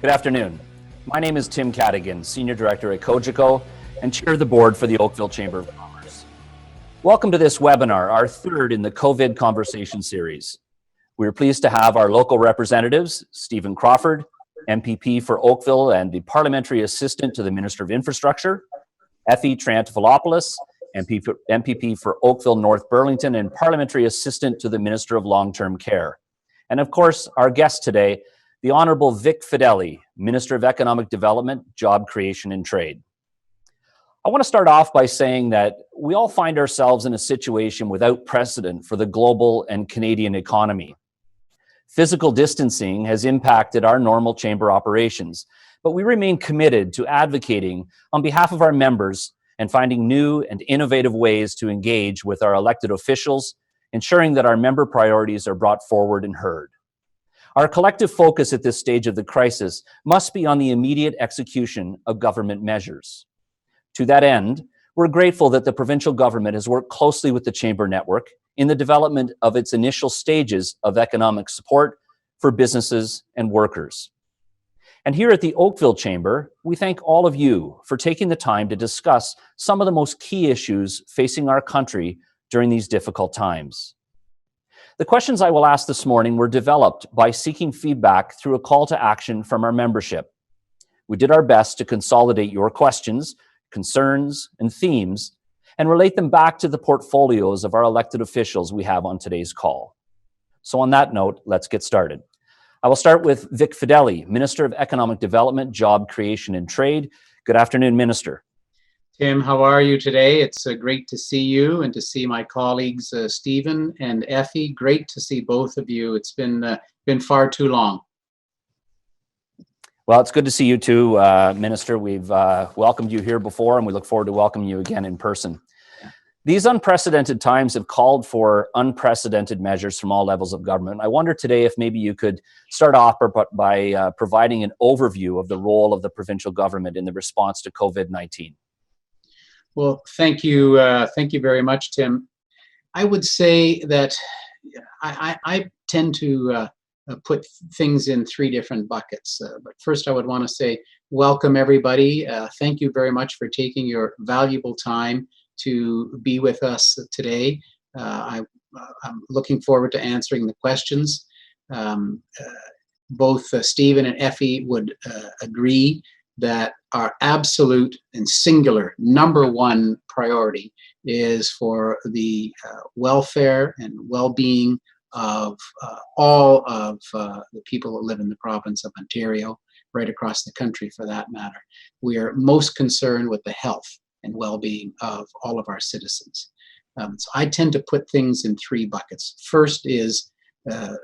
Good afternoon. My name is Tim Cadigan, Senior Director at Cogeco and Chair of the Board for the Oakville Chamber of Commerce. Welcome to this webinar, our third in the COVID Conversation Series. We are pleased to have our local representatives, Stephen Crawford, MPP for Oakville and the Parliamentary Assistant to the Minister of Infrastructure, Triantafilopoulos, MPP for Oakville North Burlington and Parliamentary Assistant to the Minister of Long-Term Care. And of course, our guest today, the Honourable Vic Fedeli, Minister of Economic Development, Job Creation and Trade. I want to start off by saying that we all find ourselves in a situation without precedent for the global and Canadian economy. Physical distancing has impacted our normal chamber operations, but we remain committed to advocating on behalf of our members and finding new and innovative ways to engage with our elected officials, ensuring that our member priorities are brought forward and heard. Our collective focus at this stage of the crisis must be on the immediate execution of government measures. To that end, we're grateful that the provincial government has worked closely with the Chamber Network in the development of its initial stages of economic support for businesses and workers. And here at the Oakville Chamber, we thank all of you for taking the time to discuss some of the most key issues facing our country during these difficult times. The questions I will ask this morning were developed by seeking feedback through a call to action from our membership. We did our best to consolidate your questions, concerns, and themes, and relate them back to the portfolios of our elected officials we have on today's call. So on that note, let's get started. I will start with Vic Fedeli, Minister of Economic Development, Job Creation and Trade. Good afternoon, Minister. Tim, how are you today? It's great to see you and to see my colleagues, Stephen and Effie. Great to see both of you. It's been far too long. Well, it's good to see you too, Minister. We've welcomed you here before, and we look forward to welcoming you again in person. Yeah. These unprecedented times have called for unprecedented measures from all levels of government. I wonder today if maybe you could start off by providing an overview of the role of the provincial government in the response to COVID-19. Well, thank you very much, Tim. I would say that I tend to put things in three different buckets. But first, I would want to say welcome, everybody. Thank you very much for taking your valuable time to be with us today. I'm looking forward to answering the questions. Both Stephen and Effie would agree that our absolute and singular number one priority is for the welfare and well-being of all of the people that live in the province of Ontario, right across the country for that matter. We are most concerned with the health and well-being of all of our citizens. So I tend to put things in three buckets. First is the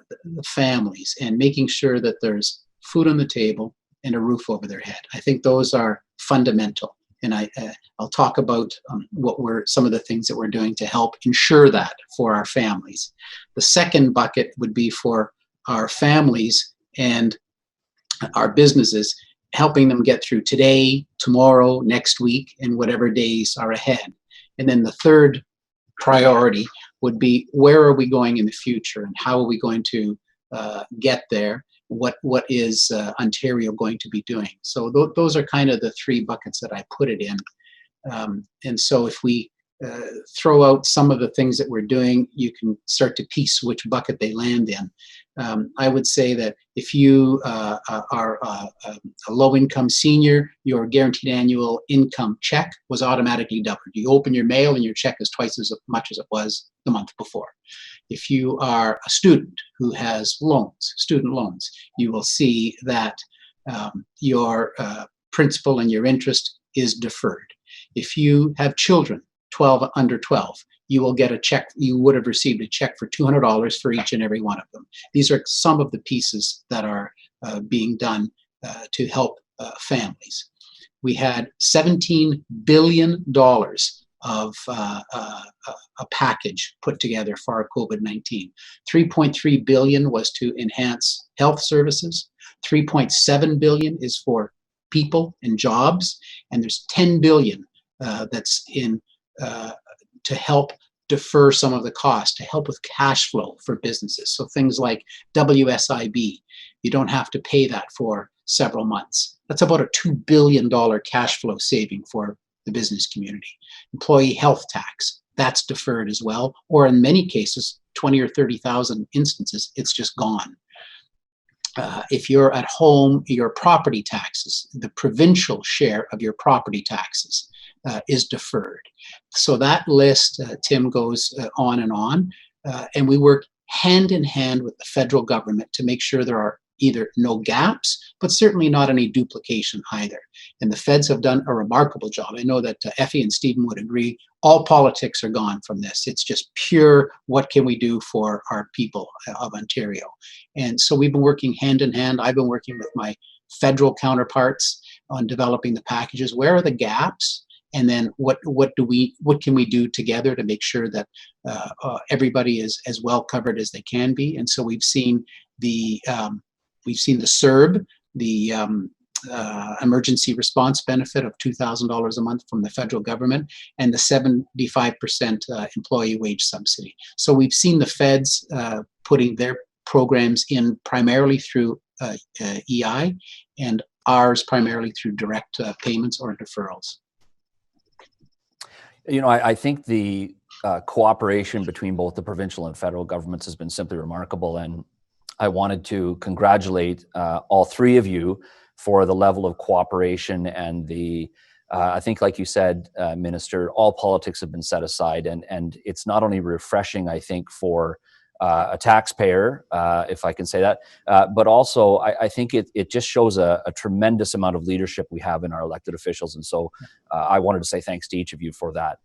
families and making sure that there's food on the table and a roof over their head. I think those are fundamental. And I'll talk about some of the things that we're doing to help ensure that for our families. The second bucket would be for our families and our businesses, helping them get through today, tomorrow, next week, and whatever days are ahead. And then the third priority would be, where are we going in the future and how are we going to get there? What is Ontario going to be doing? So those are kind of the three buckets that I put it in. And so if we throw out some of the things that we're doing, you can start to piece which bucket they land in. I would say that if you are a low-income senior, your guaranteed annual income check was automatically doubled. You open your mail and your check is twice as much as it was the month before. If you are a student who has student loans, you will see that your principal and your interest is deferred. If you have children, under 12, you will get a check. You would have received a check for $200 for each and every one of them. These are some of the pieces that are being done to help families. We had $17 billion of a package put together for our COVID-19. $3.3 billion was to enhance health services. $3.7 billion is for people and jobs, and there's $10 billion that's in to help defer some of the cost, to help with cash flow for businesses. So things like WSIB, you don't have to pay that for several months. That's about a $2 billion cash flow saving for the business community. Employee health tax, that's deferred as well, or in many cases, 20 or 30,000 instances, it's just gone. If you're at home, your property taxes, the provincial share of your property taxes is deferred. So that list, Tim, goes on, and we work hand in hand with the federal government to make sure there are either no gaps, but certainly not any duplication either. And the feds have done a remarkable job. I know that Effie and Stephen would agree. All politics are gone from this. It's just pure, what can we do for our people of Ontario? And so we've been working hand in hand. I've been working with my federal counterparts on developing the packages. Where are the gaps? And then what can we do together to make sure that everybody is as well covered as they can be? And so we've seen the CERB, the emergency response benefit of $2,000 a month from the federal government, and the 75% employee wage subsidy. So we've seen the feds putting their programs in primarily through EI, and ours primarily through direct payments or deferrals. You know, I think the cooperation between both the provincial and federal governments has been simply remarkable, and I wanted to congratulate all three of you for the level of cooperation and the, I think like you said, Minister, all politics have been set aside, and it's not only refreshing, I think, for a taxpayer, if I can say that, but also I think it just shows a tremendous amount of leadership we have in our elected officials. And so I wanted to say thanks to each of you for that.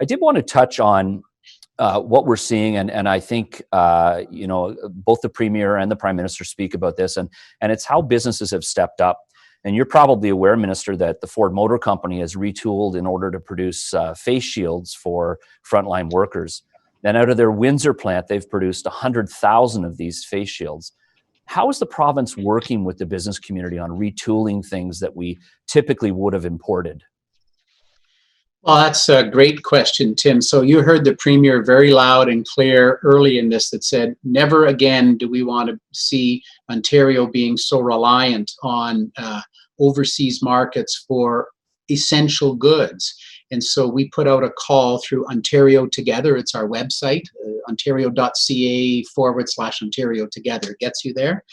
I did want to touch on what we're seeing, and I think you know, both the Premier and the Prime Minister speak about this, and it's how businesses have stepped up. And you're probably aware, Minister, that the Ford Motor Company has retooled in order to produce face shields for frontline workers. And out of their Windsor plant, they've produced 100,000 of these face shields. How is the province working with the business community on retooling things that we typically would have imported? Well, that's a great question, Tim. So you heard the Premier very loud and clear early in this that said, never again do we want to see Ontario being so reliant on overseas markets for essential goods. And so we put out a call through Ontario Together. It's our website, ontario.ca/Ontario Together. It gets you there.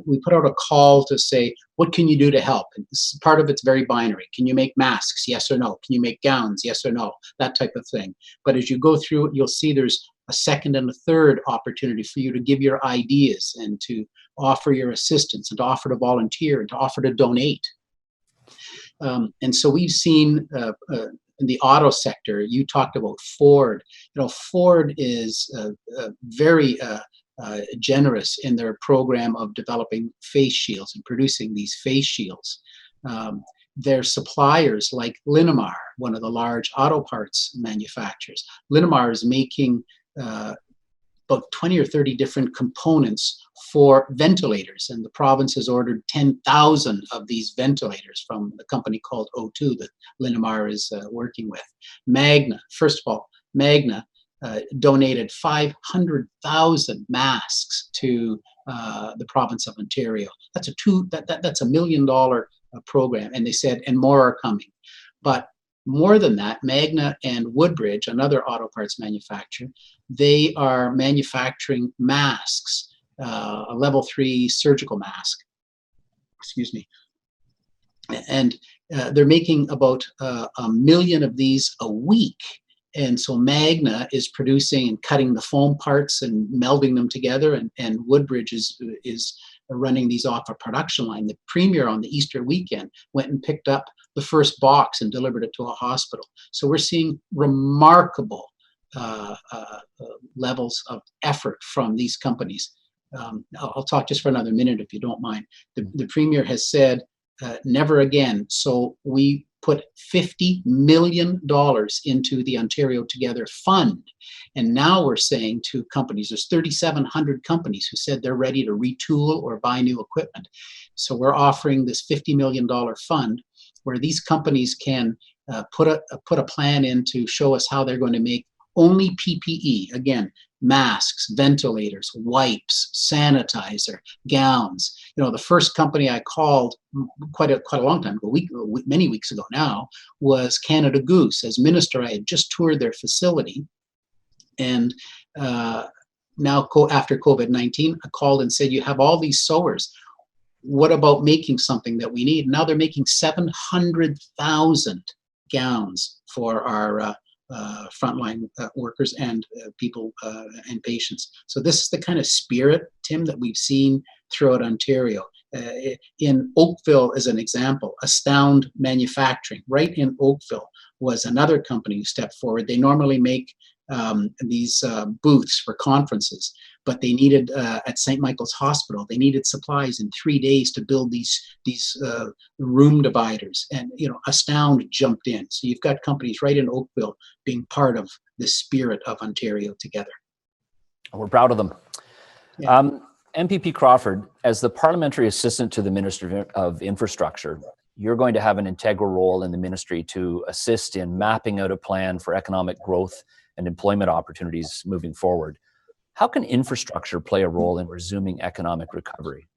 We put out a call to say, what can you do to help? And part of it's very binary. Can you make masks? Yes or no. Can you make gowns? Yes or no. That type of thing. But as you go through it, you'll see there's a second and a third opportunity for you to give your ideas and to offer your assistance and to offer to volunteer and to offer to donate. And so we've seen in the auto sector, you talked about Ford. You know, Ford is very generous in their program of developing face shields and producing these face shields. Their suppliers like Linamar, one of the large auto parts manufacturers. Linamar is making about 20 or 30 different components for ventilators, and the province has ordered 10,000 of these ventilators from a company called O2 that Linamar is working with. Magna, first of all, Magna donated 500,000 masks to the province of Ontario. That's that's $1 million program, and they said, and more are coming. But more than that, Magna and Woodbridge, another auto parts manufacturer, they are manufacturing masks, a level 3 surgical mask, excuse me. And they're making about 1 million of these a week. And so Magna is producing and cutting the foam parts and melding them together, and Woodbridge is running these off a production line. The Premier on the Easter weekend went and picked up the first box and delivered it to a hospital. So we're seeing remarkable levels of effort from these companies. I'll talk just for another minute if you don't mind. The Premier has said, never again. So we put $50 million into the Ontario Together Fund. And now we're saying to companies, there's 3,700 companies who said they're ready to retool or buy new equipment. So we're offering this $50 million fund where these companies can put a plan in to show us how they're going to make only PPE. Again, masks, ventilators, wipes, sanitizer, gowns. The first company I called quite a long time ago, many weeks ago now, was Canada Goose. As minister, I had just toured their facility, and now after COVID-19, I called and said, "You have all these sewers. What about making something that we need?" Now they're making 700,000 gowns for our frontline workers and people and patients. So this is the kind of spirit, Tim, that we've seen throughout Ontario. In Oakville, as an example, Astound Manufacturing, right in Oakville, was another company who stepped forward. They normally make these booths for conferences, but they needed at St. Michael's Hospital, they needed supplies in 3 days to build these room dividers, and Astound jumped in. So you've got companies right in Oakville being part of the spirit of Ontario together. We're proud of them. Yeah. MPP Crawford, as the parliamentary assistant to the Minister of Infrastructure, you're going to have an integral role in the ministry to assist in mapping out a plan for economic growth and employment opportunities moving forward. How can infrastructure play a role in resuming economic recovery?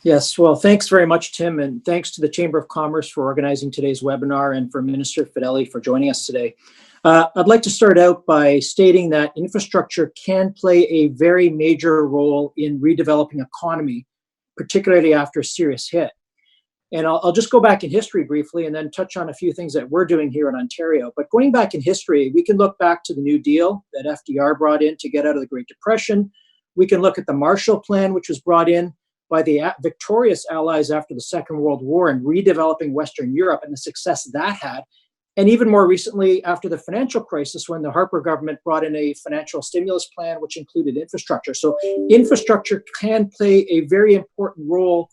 Yes, well, thanks very much, Tim, and thanks to the Chamber of Commerce for organizing today's webinar and for Minister Fedeli for joining us today. I'd like to start out by stating that infrastructure can play a very major role in redeveloping economy, particularly after a serious hit. And I'll just go back in history briefly and then touch on a few things that we're doing here in Ontario. But going back in history, we can look back to the New Deal that FDR brought in to get out of the Great Depression. We can look at the Marshall Plan, which was brought in by the victorious Allies after the Second World War in redeveloping Western Europe and the success that had. And even more recently, after the financial crisis, when the Harper government brought in a financial stimulus plan, which included infrastructure. So infrastructure can play a very important role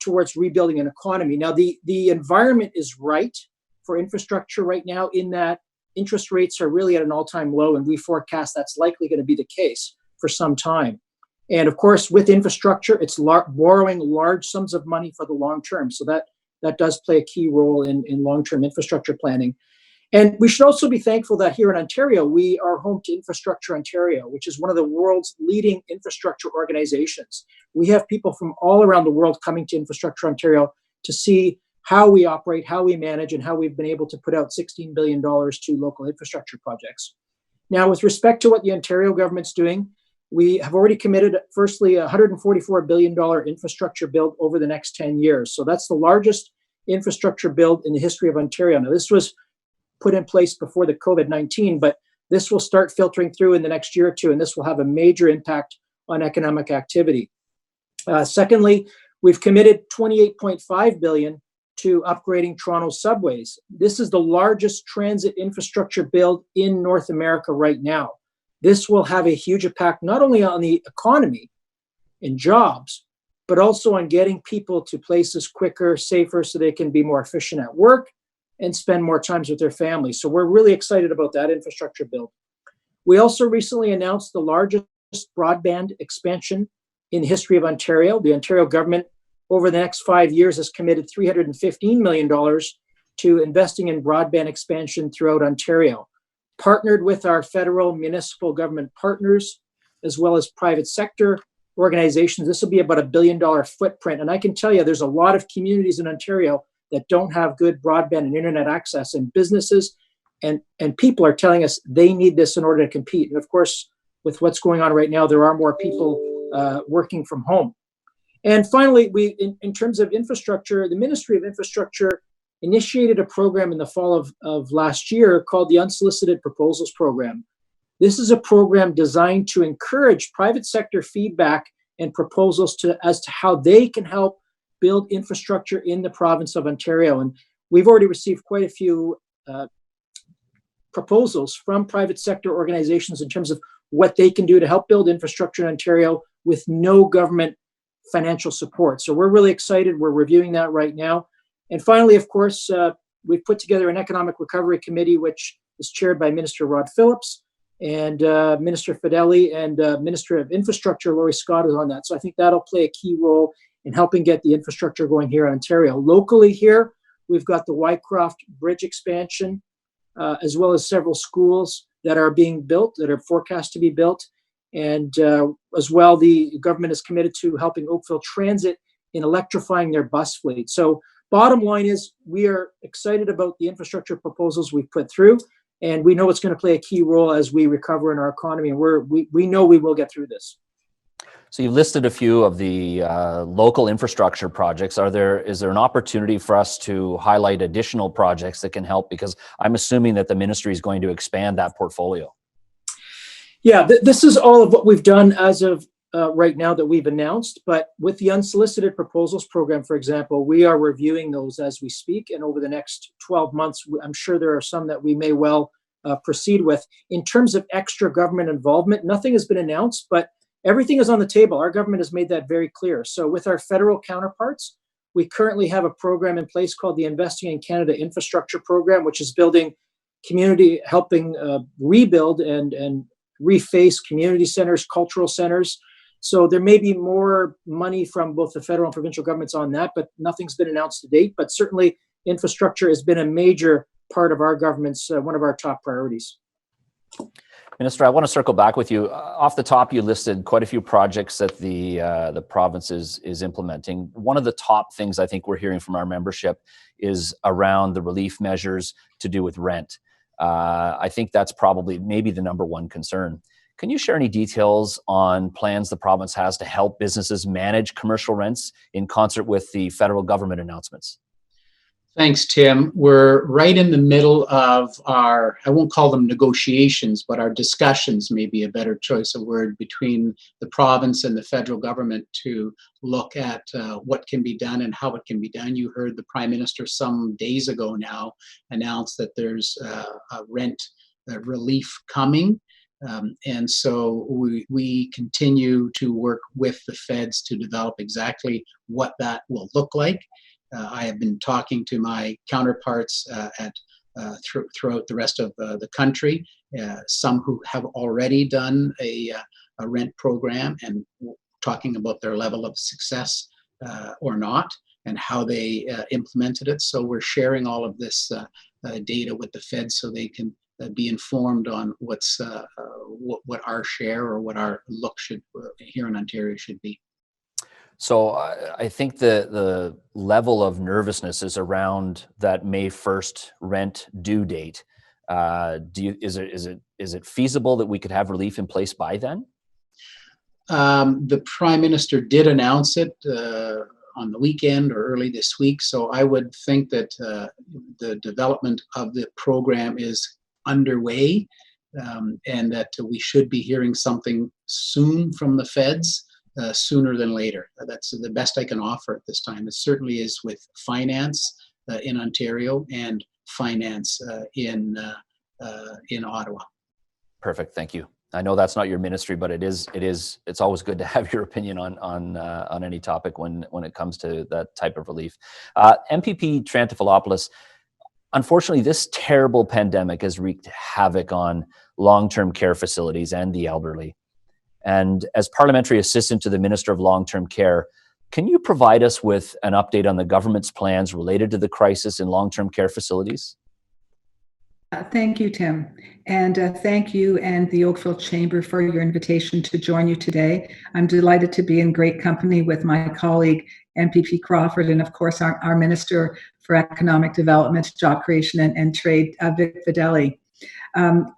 towards rebuilding an economy. Now, the environment is right for infrastructure right now, in that interest rates are really at an all-time low, and we forecast that's likely going to be the case for some time. And of course, with infrastructure, it's borrowing large sums of money for the long term. So that does play a key role in long-term infrastructure planning. And we should also be thankful that here in Ontario, we are home to Infrastructure Ontario, which is one of the world's leading infrastructure organizations. We have people from all around the world coming to Infrastructure Ontario to see how we operate, how we manage, and how we've been able to put out $16 billion to local infrastructure projects. Now, with respect to what the Ontario government's doing, we have already committed, firstly, a $144 billion infrastructure build over the next 10 years. So that's the largest infrastructure build in the history of Ontario. Now, this was put in place before the COVID-19, but this will start filtering through in the next year or two, and this will have a major impact on economic activity. Secondly, we've committed $28.5 billion to upgrading Toronto's subways. This is the largest transit infrastructure build in North America right now. This will have a huge impact not only on the economy and jobs, but also on getting people to places quicker, safer, so they can be more efficient at work and spend more time with their families. So we're really excited about that infrastructure build. We also recently announced the largest broadband expansion in the history of Ontario. The Ontario government, over the next 5 years, has committed $315 million to investing in broadband expansion throughout Ontario, partnered with our federal municipal government partners, as well as private sector organizations. This will be about $1 billion footprint. And I can tell you, there's a lot of communities in Ontario that don't have good broadband and internet access, and businesses and people are telling us they need this in order to compete. And of course, with what's going on right now, there are more people working from home. And finally, in terms of infrastructure, the Ministry of Infrastructure initiated a program in the fall of last year called the Unsolicited Proposals Program. This is a program designed to encourage private sector feedback and proposals as to how they can help build infrastructure in the province of Ontario. And we've already received quite a few proposals from private sector organizations in terms of what they can do to help build infrastructure in Ontario with no government financial support. So we're really excited. We're reviewing that right now. And finally, of course, we've put together an Economic Recovery Committee, which is chaired by Minister Rod Phillips, and Minister Fedeli, and Minister of Infrastructure, Laurie Scott, is on that. So I think that'll play a key role in helping get the infrastructure going here in Ontario. Locally here, we've got the Wycroft Bridge expansion, as well as several schools that are being built, that are forecast to be built. And as well, the government is committed to helping Oakville Transit in electrifying their bus fleet. So bottom line is we are excited about the infrastructure proposals we've put through, and we know it's going to play a key role as we recover in our economy. And we know we will get through this. So you've listed a few of the local infrastructure projects. Is there an opportunity for us to highlight additional projects that can help? Because I'm assuming that the ministry is going to expand that portfolio. Yeah, this is all of what we've done as of right now that we've announced. But with the unsolicited proposals program, for example, we are reviewing those as we speak. And over the next 12 months, I'm sure there are some that we may well proceed with. In terms of extra government involvement, nothing has been announced, but everything is on the table. Our government has made that very clear. So with our federal counterparts, we currently have a program in place called the Investing in Canada Infrastructure Program, which is building community, helping rebuild and reface community centers, cultural centers. So there may be more money from both the federal and provincial governments on that, but nothing's been announced to date. But certainly infrastructure has been a major part of our government's, one of our top priorities. Minister, I want to circle back with you. Off the top, you listed quite a few projects that the province is implementing. One of the top things I think we're hearing from our membership is around the relief measures to do with rent. I think that's probably maybe the number one concern. Can you share any details on plans the province has to help businesses manage commercial rents in concert with the federal government announcements? Thanks, Tim. We're right in the middle of our, I won't call them negotiations, but our discussions may be a better choice of word, between the province and the federal government to look at what can be done and how it can be done. You heard the Prime Minister some days ago now announce that there's a rent relief coming. And so we continue to work with the feds to develop exactly what that will look like. I have been talking to my counterparts throughout the rest of the country, some who have already done a rent program and talking about their level of success or not, and how they implemented it. So we're sharing all of this data with the feds so they can be informed on what our share or what our look should here in Ontario should be. So I think the level of nervousness is around that May 1st rent due date. Is it feasible that we could have relief in place by then? The Prime Minister did announce it on the weekend or early this week. So I would think that the development of the program is underway, and that we should be hearing something soon from the feds. Sooner than later. That's the best I can offer at this time. It certainly is with finance in Ontario and finance in Ottawa. Perfect. Thank you. I know that's not your ministry, but it's always good to have your opinion on any topic when it comes to that type of relief. MPP Triantafilopoulos, unfortunately, this terrible pandemic has wreaked havoc on long-term care facilities and the elderly. And as Parliamentary Assistant to the Minister of Long-Term Care, can you provide us with an update on the government's plans related to the crisis in long-term care facilities? Thank you, Tim. And thank you and the Oakville Chamber for your invitation to join you today. I'm delighted to be in great company with my colleague, MPP Crawford, and of course, our Minister for Economic Development, Job Creation and Trade, Fedeli.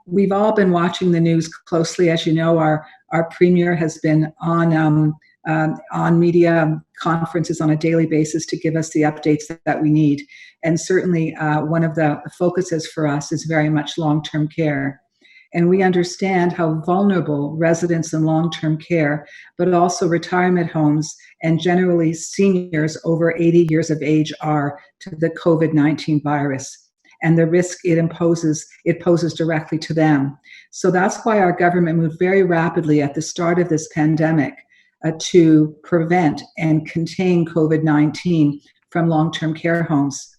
We've all been watching the news closely. As you know, our Premier has been on media conferences on a daily basis to give us the updates that we need. And certainly one of the focuses for us is very much long-term care. And we understand how vulnerable residents in long-term care, but also retirement homes and generally seniors over 80 years of age are to the COVID-19 virus and the risk it poses directly to them. So that's why our government moved very rapidly at the start of this pandemic to prevent and contain COVID-19 from long-term care homes.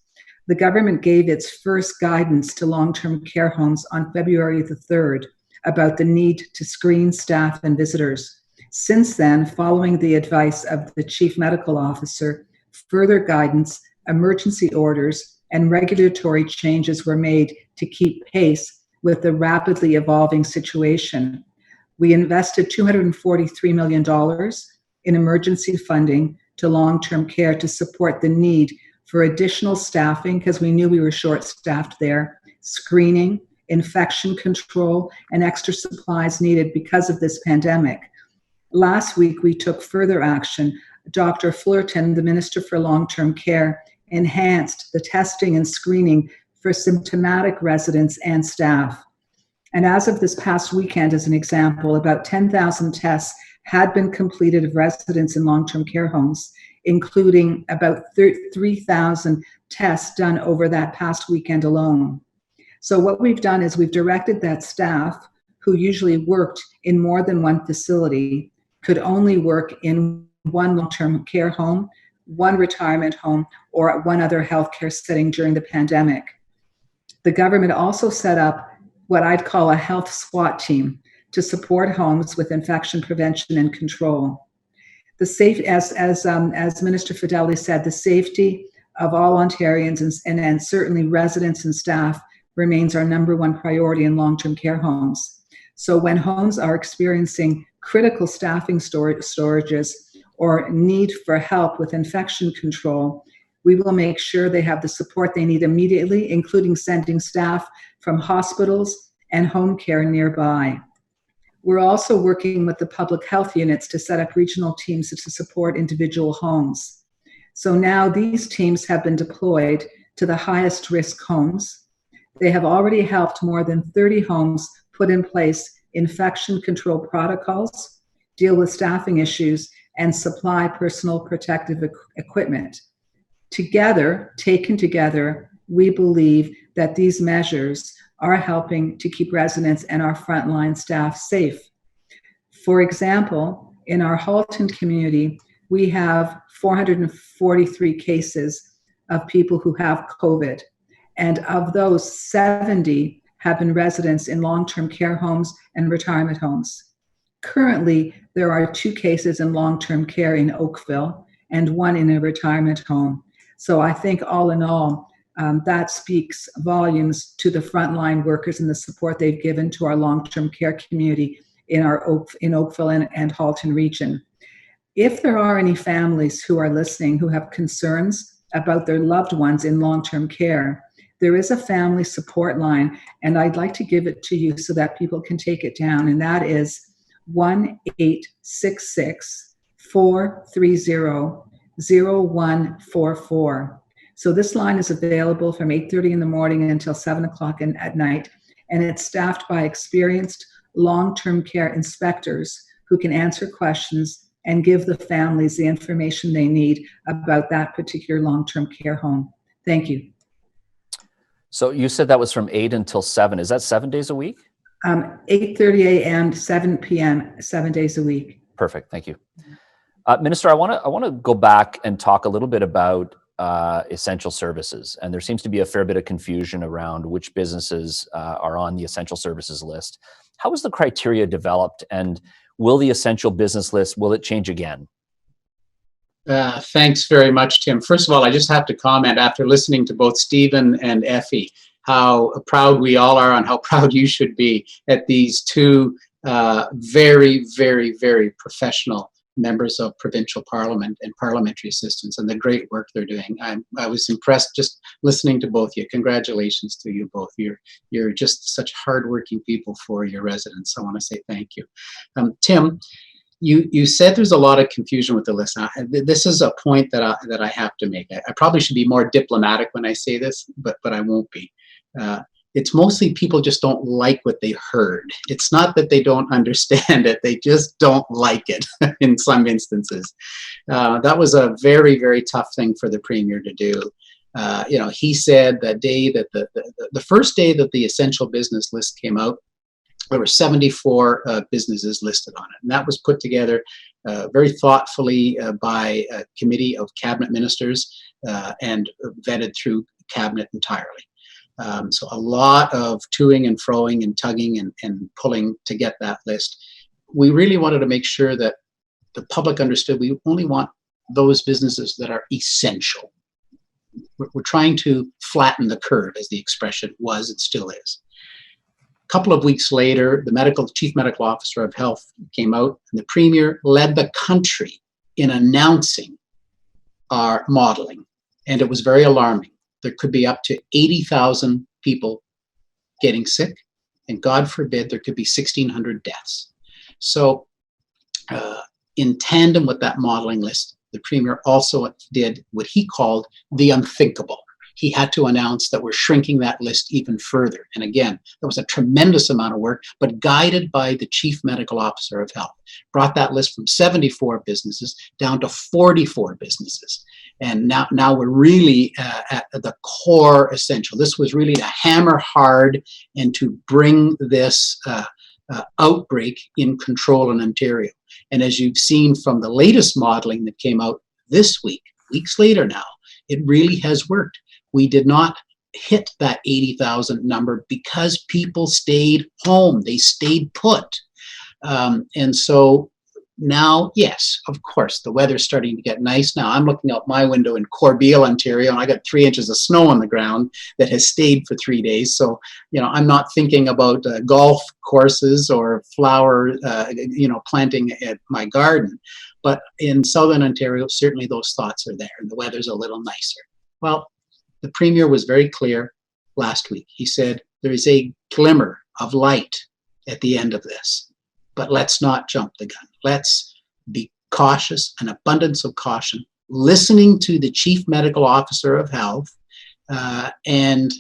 The government gave its first guidance to long-term care homes on February the 3rd about the need to screen staff and visitors. Since then, following the advice of the Chief Medical Officer, further guidance, emergency orders, and regulatory changes were made to keep pace with the rapidly evolving situation. We invested $243 million in emergency funding to long-term care to support the need for additional staffing, because we knew we were short-staffed there, screening, infection control, and extra supplies needed because of this pandemic. Last week, we took further action. Dr. Fullerton, the Minister for Long-Term Care, enhanced the testing and screening for symptomatic residents and staff. And as of this past weekend, as an example, about 10,000 tests had been completed of residents in long-term care homes, including about 3,000 tests done over that past weekend alone. So what we've done is we've directed that staff, who usually worked in more than one facility, could only work in one long-term care home, one retirement home, or one other healthcare setting during the pandemic. The government also set up what I'd call a health SWAT team to support homes with infection prevention and control. As Minister Fedeli said, the safety of all Ontarians and certainly residents and staff remains our number one priority in long-term care homes. So when homes are experiencing critical staffing storages or need for help with infection control, we will make sure they have the support they need immediately, including sending staff from hospitals and home care nearby. We're also working with the public health units to set up regional teams to support individual homes. So now these teams have been deployed to the highest risk homes. They have already helped more than 30 homes put in place infection control protocols, deal with staffing issues, and supply personal protective equipment. Together, taken together, we believe that these measures are helping to keep residents and our frontline staff safe. For example, in our Halton community, we have 443 cases of people who have COVID. And of those, 70 have been residents in long-term care homes and retirement homes. Currently, there are 2 cases in long-term care in Oakville and 1 in a retirement home. So I think all in all, that speaks volumes to the frontline workers and the support they've given to our long-term care community in Oakville and Halton region. If there are any families who are listening who have concerns about their loved ones in long-term care, there is a family support line, and I'd like to give it to you so that people can take it down, and that is 1-866-430-0144. So this line is available from 8:30 in the morning until 7 o'clock at night, and it's staffed by experienced long-term care inspectors who can answer questions and give the families the information they need about that particular long-term care home. Thank you. So you said that was from 8 until 7. Is that 7 days a week? 8:30 a.m. 7 p.m. 7 days a week. Perfect. Thank you. Minister, I want to go back and talk a little bit about essential services. And there seems to be a fair bit of confusion around which businesses are on the essential services list. How is the criteria developed, and will the essential business list, will it change again? Thanks very much, Tim. First of all, I just have to comment after listening to both Stephen and Effie, how proud we all are and how proud you should be at these 2 very, very, very professional members of provincial parliament and parliamentary assistants and the great work they're doing. I was impressed just listening to both of you. Congratulations to you both. You're just such hardworking people for your residents. I want to say thank you. Tim, you said there's a lot of confusion with the list. Now, this is a point that I have to make. I probably should be more diplomatic when I say this, but I won't be. It's mostly people just don't like what they heard. It's not that they don't understand it, they just don't like it in some instances. That was a very, very tough thing for the Premier to do. He said that day that the first day that the essential business list came out, there were 74 businesses listed on it. And that was put together very thoughtfully by a committee of cabinet ministers and vetted through cabinet entirely. So a lot of toing and froing and tugging and pulling to get that list. We really wanted to make sure that the public understood we only want those businesses that are essential. We're trying to flatten the curve, as the expression was and still is. couple of weeks later, the chief medical officer of health came out, and the premier led the country in announcing our modeling. And it was very alarming. There could be up to 80,000 people getting sick, and God forbid there could be 1,600 deaths. So in tandem with that modeling list, the premier also did what he called the unthinkable. He had to announce that we're shrinking that list even further. And again, that was a tremendous amount of work, but guided by the chief medical officer of health. Brought that list from 74 businesses down to 44 businesses. And now we're really at the core essential. This was really to hammer hard and to bring this outbreak in control in Ontario. And as you've seen from the latest modeling that came out this week, weeks later now, it really has worked. We did not hit that 80,000 number because people stayed home. They stayed put. And so now, yes, of course, the weather's starting to get nice. Now I'm looking out my window in Corbeil, Ontario, and I got 3 inches of snow on the ground that has stayed for 3 days. So, I'm not thinking about golf courses or flower, planting at my garden. But in Southern Ontario, certainly those thoughts are there, and the weather's a little nicer. Well, the premier was very clear last week. He said, there is a glimmer of light at the end of this, but let's not jump the gun. Let's be cautious, an abundance of caution, listening to the chief medical officer of health, and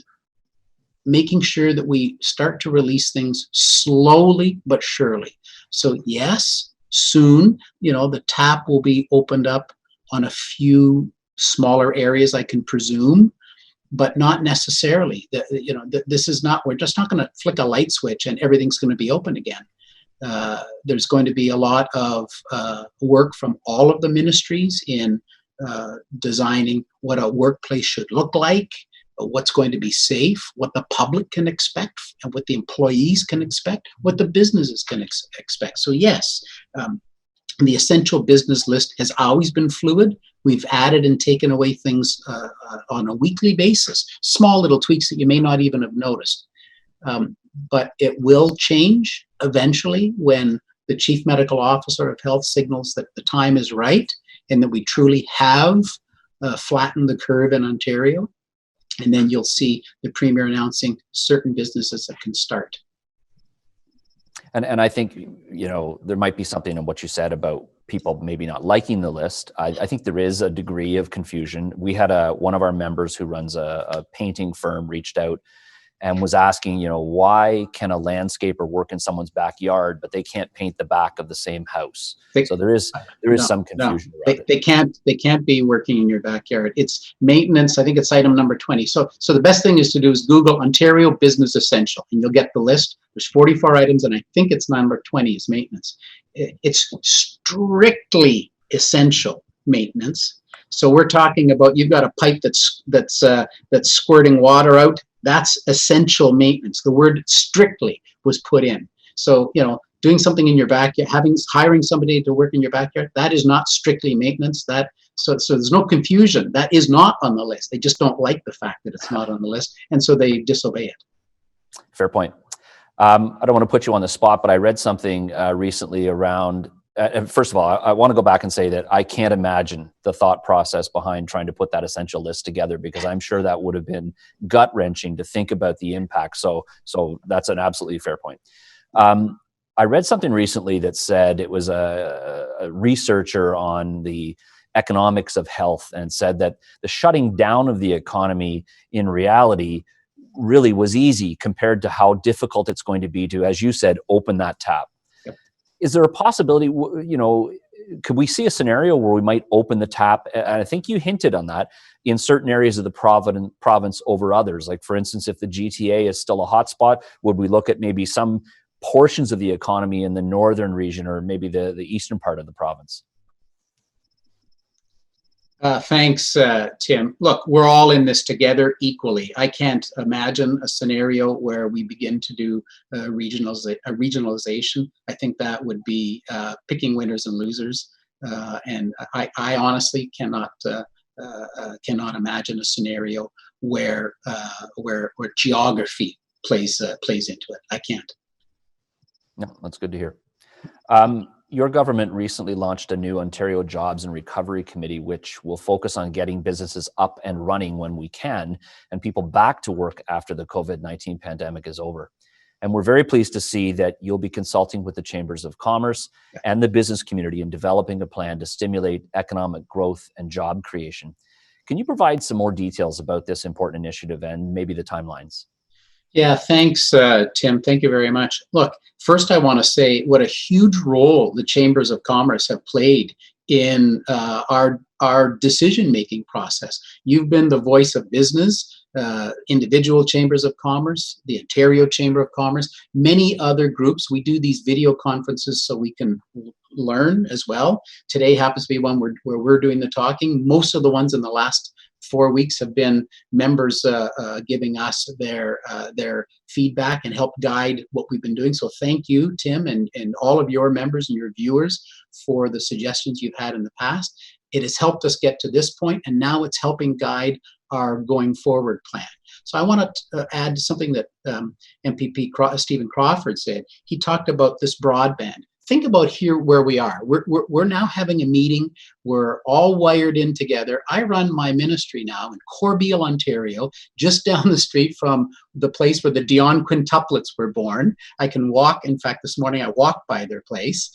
making sure that we start to release things slowly but surely. So yes, soon, the tap will be opened up on a few smaller areas, I can presume, but not necessarily. This is not, we're just not going to flick a light switch and everything's going to be open again. There's going to be a lot of work from all of the ministries in designing what a workplace should look like, what's going to be safe, what the public can expect, and what the employees can expect, what the businesses can expect. So yes, the essential business list has always been fluid. We've added and taken away things on a weekly basis, small little tweaks that you may not even have noticed. But it will change eventually when the chief medical officer of health signals that the time is right and that we truly have flattened the curve in Ontario. And then you'll see the premier announcing certain businesses that can start. And I think, there might be something in what you said about people maybe not liking the list. I think there is a degree of confusion. We had one of our members who runs a painting firm reached out and was asking, why can a landscaper work in someone's backyard, but they can't paint the back of the same house? So there is some confusion. They can't be working in your backyard. It's maintenance. I think it's item number 20. So the best thing is to do is Google Ontario Business Essential, and you'll get the list. There's 44 items, and I think it's number 20 is maintenance. It's strictly essential maintenance. So we're talking about, you've got a pipe that's squirting water out. That's essential maintenance. The word strictly was put in. So, doing something in your backyard, hiring somebody to work in your backyard, that is not strictly maintenance. So there's no confusion. That is not on the list. They just don't like the fact that it's not on the list, and so they disobey it. Fair point. I don't want to put you on the spot, but I read something recently around. First of all, I want to go back and say that I can't imagine the thought process behind trying to put that essential list together, because I'm sure that would have been gut-wrenching to think about the impact. So that's an absolutely fair point. I read something recently that said, it was a researcher on the economics of health, and said that the shutting down of the economy in reality really was easy compared to how difficult it's going to be to, as you said, open that tap. Is there a possibility, could we see a scenario where we might open the tap? And I think you hinted on that, in certain areas of the province over others. Like, for instance, if the GTA is still a hotspot, would we look at maybe some portions of the economy in the northern region, or maybe the eastern part of the province? Thanks, Tim. Look, we're all in this together equally. I can't imagine a scenario where we begin to do regionalization. I think that would be picking winners and losers. And I honestly cannot imagine a scenario where geography plays into it. I can't. No, that's good to hear. Your government recently launched a new Ontario Jobs and Recovery Committee, which will focus on getting businesses up and running when we can, and people back to work after the COVID-19 pandemic is over. And we're very pleased to see that you'll be consulting with the Chambers of Commerce and the business community in developing a plan to stimulate economic growth and job creation. Can you provide some more details about this important initiative and maybe the timelines? Yeah, thanks, Tim. Thank you very much. Look, first I want to say what a huge role the Chambers of Commerce have played in our decision-making process. You've been the voice of business, individual chambers of commerce, the Ontario Chamber of Commerce, many other groups. We do these video conferences so we can learn as well. Today happens to be one where we're doing the talking. Most of the ones in the last 4 weeks have been members giving us their feedback and help guide what we've been doing. So thank you, Tim, and all of your members and your viewers for the suggestions you've had in the past. It has helped us get to this point, and now it's helping guide our going forward plan. So I want to add something that MPP Stephen Crawford said. He talked about this broadband. Think about here where we are. We're now having a meeting. We're all wired in together. I run my ministry now in Corbeil, Ontario, just down the street from the place where the Dion quintuplets were born. I can walk. In fact, this morning I walked by their place.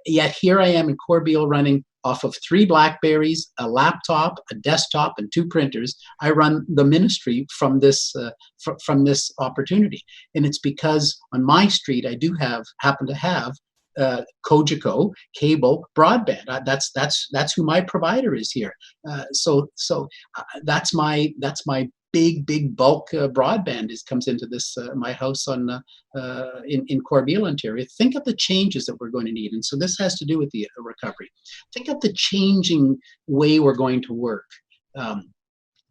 Yet here I am in Corbeil running off of 3 Blackberries, a laptop, a desktop, and 2 printers. I run the ministry from this opportunity, and it's because on my street I do happen to have Cogeco cable broadband. That's who my provider is here. So that's my big bulk broadband comes into this my house in Corbeil, Ontario. Think of the changes that we're going to need, and so this has to do with the recovery. Think of the changing way we're going to work.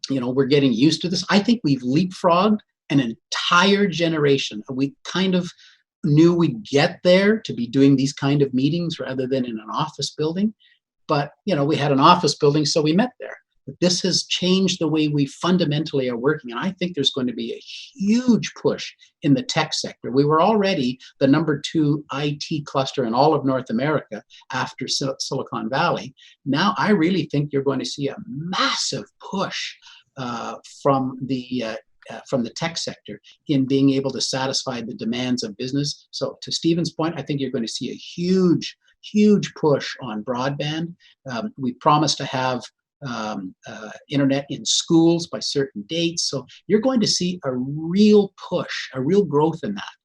We're getting used to this. I think we've leapfrogged an entire generation. We kind of knew we'd get there to be doing these kind of meetings rather than in an office building, but we had an office building, so we met there. But this has changed the way we fundamentally are working. And I think there's going to be a huge push in the tech sector. We were already the #2 IT cluster in all of North America after Silicon Valley. Now, I really think you're going to see a massive push from the tech sector in being able to satisfy the demands of business. So to Stephen's point, I think you're going to see a huge push on broadband. We promised to have internet in schools by certain dates. So you're going to see a real push, a real growth in that.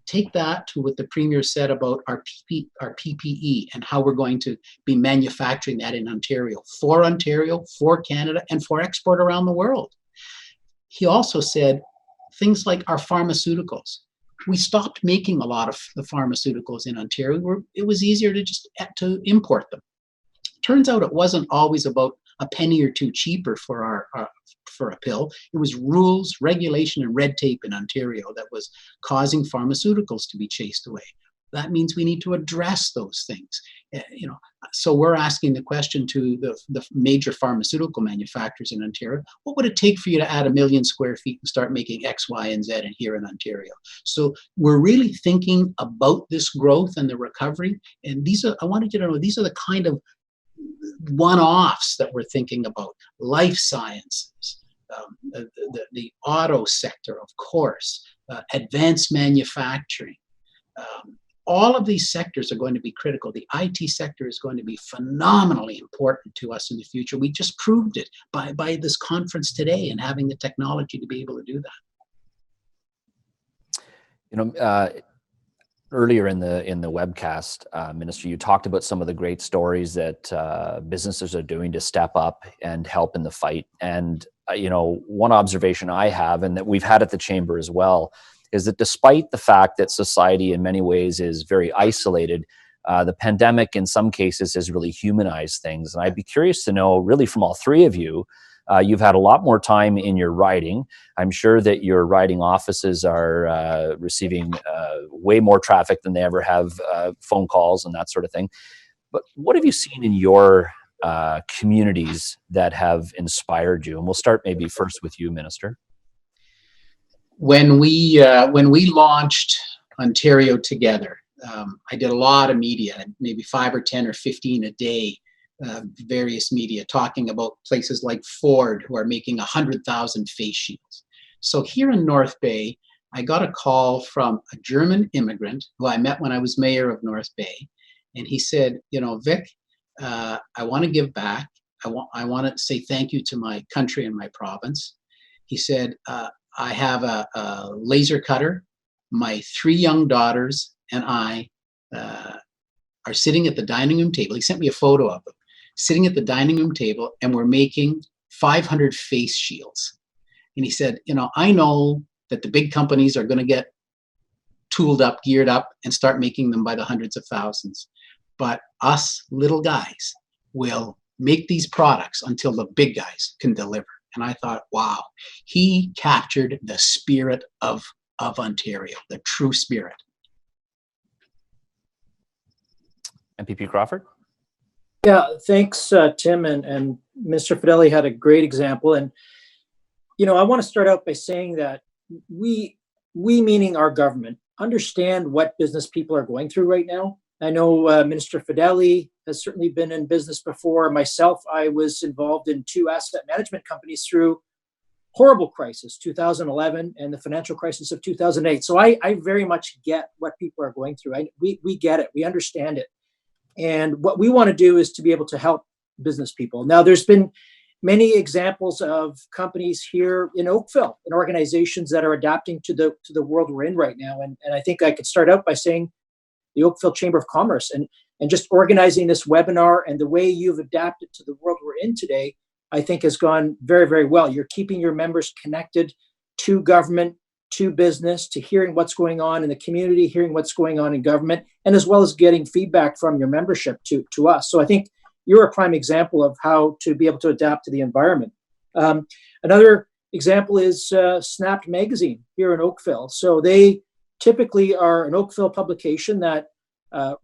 Take that to what the Premier said about our PPE and how we're going to be manufacturing that in Ontario, for Canada, and for export around the world. He also said things like our pharmaceuticals. We stopped making a lot of the pharmaceuticals in Ontario. It was easier to import them. Turns out it wasn't always about a penny or two cheaper for a pill. It was rules, regulation, and red tape in Ontario that was causing pharmaceuticals to be chased away. That means we need to address those things. So we're asking the question to the major pharmaceutical manufacturers in Ontario: what would it take for you to add 1 million square feet and start making X, Y, and Z in here in Ontario? So we're really thinking about this growth and the recovery. And I wanted you to know, these are the kind of one-offs that we're thinking about. Life sciences, the auto sector, of course, advanced manufacturing. All of these sectors are going to be critical. The IT sector is going to be phenomenally important to us in the future. We just proved it by this conference today and having the technology to be able to do that. Earlier in the webcast, Minister, you talked about some of the great stories that businesses are doing to step up and help in the fight. And one observation I have, and that we've had at the Chamber as well, is that despite the fact that society in many ways is very isolated, the pandemic in some cases has really humanized things. And I'd be curious to know, really from all three of you, you've had a lot more time in your riding. I'm sure that your riding offices are receiving way more traffic than they ever have, phone calls and that sort of thing. But what have you seen in your communities that have inspired you? And we'll start maybe first with you, Minister. when we launched Ontario Together, I did a lot of media, maybe 5 or 10 or 15 a day, various media talking about places like Ford, who are making 100,000 face shields. So here in North Bay, I got a call from a German immigrant who I met when I was mayor of North Bay. And he said, you know, Vic, I want to give back. I want to say thank you to my country and my province. He said, I have a laser cutter. My 3 young daughters and I are sitting at the dining room table. He sent me a photo of them sitting at the dining room table, and we're making 500 face shields. And he said, you know, I know that the big companies are going to get tooled up, geared up, and start making them by the hundreds of thousands. But us little guys will make these products until the big guys can deliver. And I thought, wow, he captured the spirit of Ontario, the true spirit. MPP Crawford? Yeah, thanks, Tim, and Mr. Fedeli had a great example. And, you know, I want to start out by saying that we meaning our government, understand what business people are going through right now. I know Minister Fedeli has certainly been in business before. Myself, I was involved in 2 asset management companies through horrible crisis, 2011 and the financial crisis of 2008. So I very much get what people are going through. We get it. We understand it. And what we want to do is to be able to help business people. Now, there's been many examples of companies here in Oakville and organizations that are adapting to the world we're in right now. And I think I could start out by saying the Oakville Chamber of Commerce and just organizing this webinar and the way you've adapted to the world we're in today, I think has gone very, very well. You're keeping your members connected to government, to business, to hearing what's going on in the community, hearing what's going on in government, and as well as getting feedback from your membership to us. So I think you're a prime example of how to be able to adapt to the environment. Another example is Snapped Magazine here in Oakville. So they typically are an Oakville publication that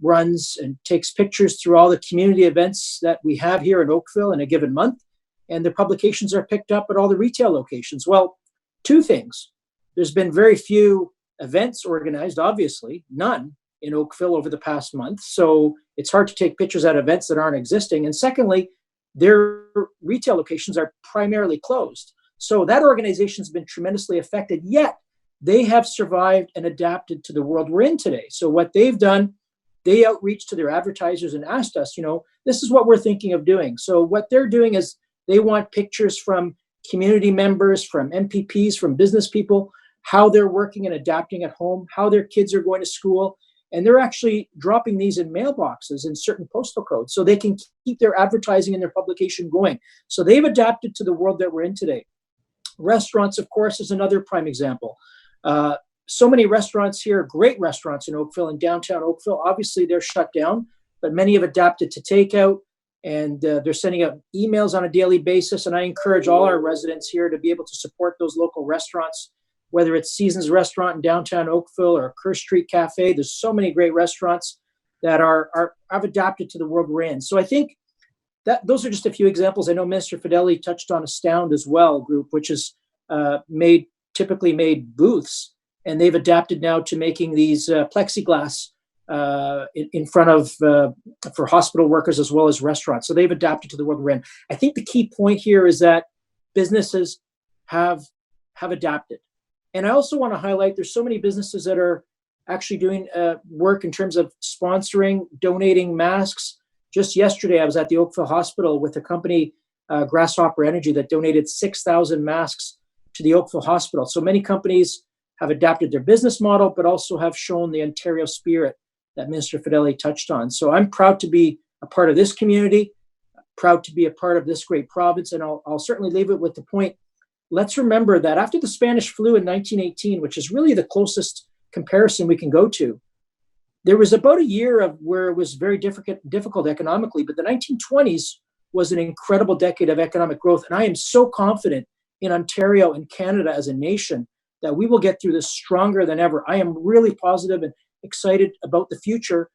runs and takes pictures through all the community events that we have here in Oakville in a given month. And the publications are picked up at all the retail locations. Well, 2 things. There's been very few events organized, obviously, none in Oakville over the past month. So it's hard to take pictures at events that aren't existing. And secondly, their retail locations are primarily closed. So that organization's been tremendously affected, yet they have survived and adapted to the world we're in today. So what they've done, they outreach to their advertisers and asked us, you know, this is what we're thinking of doing. So what they're doing is they want pictures from community members, from MPPs, from business people, how they're working and adapting at home, how their kids are going to school. And they're actually dropping these in mailboxes in certain postal codes so they can keep their advertising and their publication going. So they've adapted to the world that we're in today. Restaurants, of course, is another prime example. So many restaurants here, great restaurants in Oakville and downtown Oakville. Obviously, they're shut down, but many have adapted to takeout, and they're sending out emails on a daily basis. And I encourage all our residents here to be able to support those local restaurants, whether it's Seasons Restaurant in downtown Oakville or Kerr Street Cafe. There's so many great restaurants that have adapted to the world we're in. So I think that those are just a few examples. I know Minister Fedeli touched on Astound as well, group, which is typically made booths, and they've adapted now to making these plexiglass in front of for hospital workers as well as restaurants. So they've adapted to the world we're in. I think the key point here is that businesses have adapted. And I also want to highlight there's so many businesses that are actually doing work in terms of sponsoring, donating masks. Just yesterday, I was at the Oakville Hospital with a company, Grasshopper Energy, that donated 6,000 masks to the Oakville Hospital. So many companies have adapted their business model, but also have shown the Ontario spirit that Minister Fedeli touched on. So I'm proud to be a part of this community, proud to be a part of this great province. And I'll certainly leave it with the point. Let's remember that after the Spanish flu in 1918, which is really the closest comparison we can go to, there was about a year of where it was very difficult economically, but the 1920s was an incredible decade of economic growth. And I am so confident in Ontario and Canada as a nation that we will get through this stronger than ever. I am really positive and excited about the future,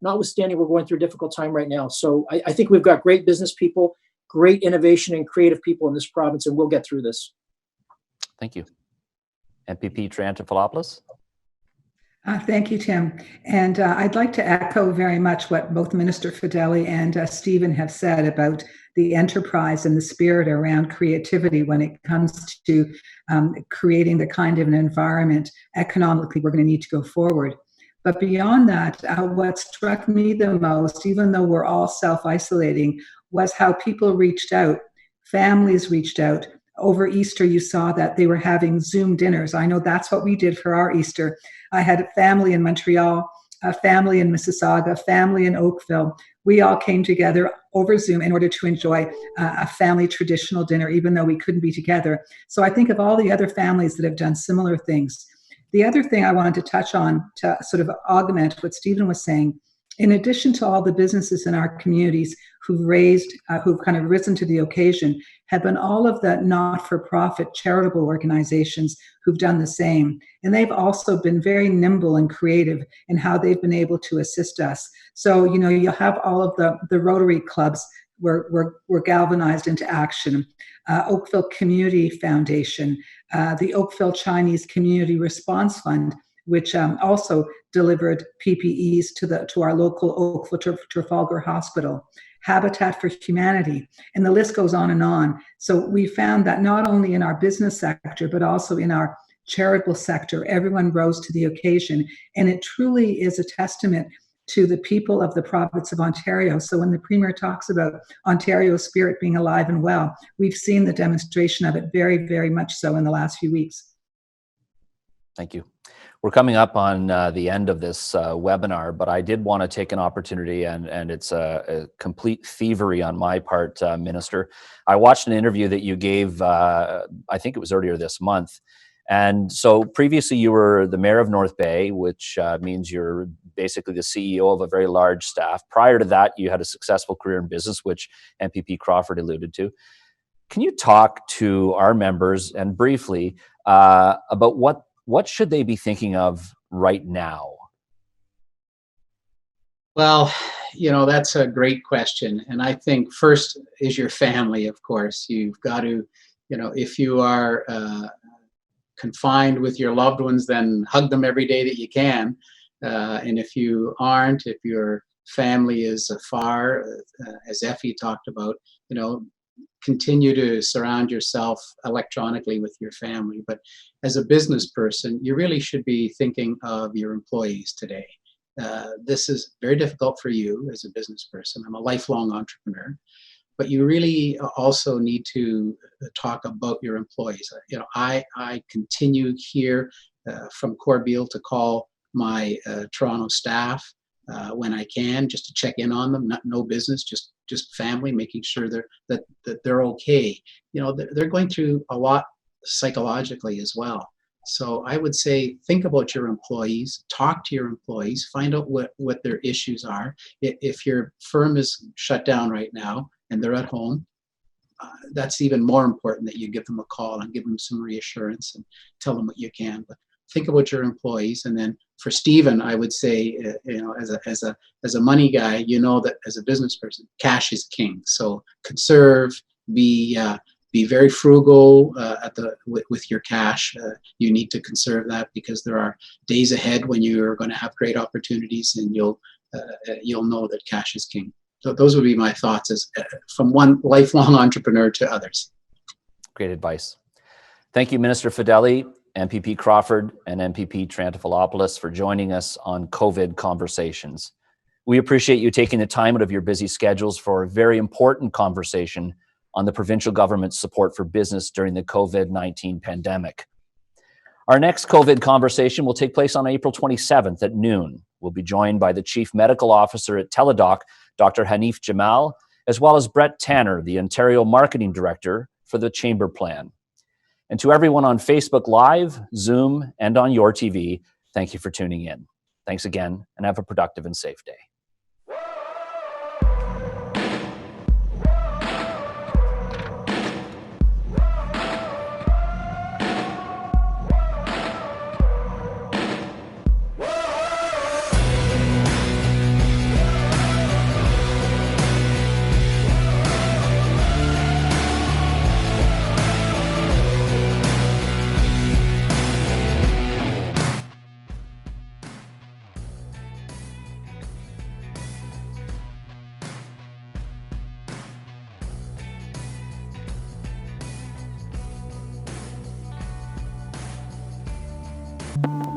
notwithstanding we're going through a difficult time right now. So I think we've got great business people, great innovation and creative people in this province, and we'll get through this. Thank you. MPP Triantafilopoulos. Thank you, Tim. And I'd like to echo very much what both Minister Fedeli and Stephen have said about the enterprise and the spirit around creativity when it comes to creating the kind of an environment economically we're going to need to go forward. But beyond that, what struck me the most, even though we're all self-isolating, was how people reached out, families reached out. Over Easter, you saw that they were having Zoom dinners. I know that's what we did for our Easter. I had a family in Montreal, a family in Mississauga, a family in Oakville. We all came together over Zoom in order to enjoy a family traditional dinner, even though we couldn't be together. So I think of all the other families that have done similar things. The other thing I wanted to touch on to sort of augment what Stephen was saying, in addition to all the businesses in our communities who've kind of risen to the occasion, have been all of the not-for-profit charitable organizations who've done the same. And they've also been very nimble and creative in how they've been able to assist us. So, you know, you'll have all of the Rotary clubs were galvanized into action. Oakville Community Foundation, the Oakville Chinese Community Response Fund, which also delivered PPEs to our local Oakville Trafalgar Hospital, Habitat for Humanity, and the list goes on and on. So we found that not only in our business sector, but also in our charitable sector, everyone rose to the occasion. And it truly is a testament to the people of the province of Ontario. So when the Premier talks about Ontario's spirit being alive and well, we've seen the demonstration of it very, very much so in the last few weeks. Thank you. We're coming up on the end of this webinar, but I did want to take an opportunity, and it's a complete thievery on my part, Minister. I watched an interview that you gave, I think it was earlier this month. And so previously you were the mayor of North Bay, which means you're basically the CEO of a very large staff. Prior to that, you had a successful career in business, which MPP Crawford alluded to. Can you talk to our members and briefly about what should they be thinking of right now? Well, you know, that's a great question. And I think first is your family, of course. You've got to, you know, if you are confined with your loved ones, then hug them every day that you can. And if you aren't, if your family is afar, as Effie talked about, you know, continue to surround yourself electronically with your family. But as a business person, you really should be thinking of your employees today. This is very difficult for you as a business person. I'm a lifelong entrepreneur, but you really also need to talk about your employees. You know, I continue here from Corbeil to call my Toronto staff when I can, just to check in on them. No business, just family, making sure that they're okay. You know, they're going through a lot psychologically as well. So I would say, think about your employees, talk to your employees, find out what their issues are. If your firm is shut down right now and they're at home, that's even more important that you give them a call and give them some reassurance and tell them what you can. But think about your employees. And then for Stephen, I would say, you know, as a money guy, you know that as a business person, cash is king. So conserve, be very frugal with your cash. You need to conserve that because there are days ahead when you are going to have great opportunities, and you'll know that cash is king. So those would be my thoughts as from one lifelong entrepreneur to others. Great advice. Thank you, Minister Fedeli, MPP Crawford, and MPP Triantafilopoulos for joining us on COVID Conversations. We appreciate you taking the time out of your busy schedules for a very important conversation on the provincial government's support for business during the COVID-19 pandemic. Our next COVID conversation will take place on April 27th at noon. We'll be joined by the Chief Medical Officer at Teladoc, Dr. Hanif Jamal, as well as Brett Tanner, the Ontario Marketing Director for the Chamber Plan. And to everyone on Facebook Live, Zoom, and on your TV, thank you for tuning in. Thanks again, and have a productive and safe day. you.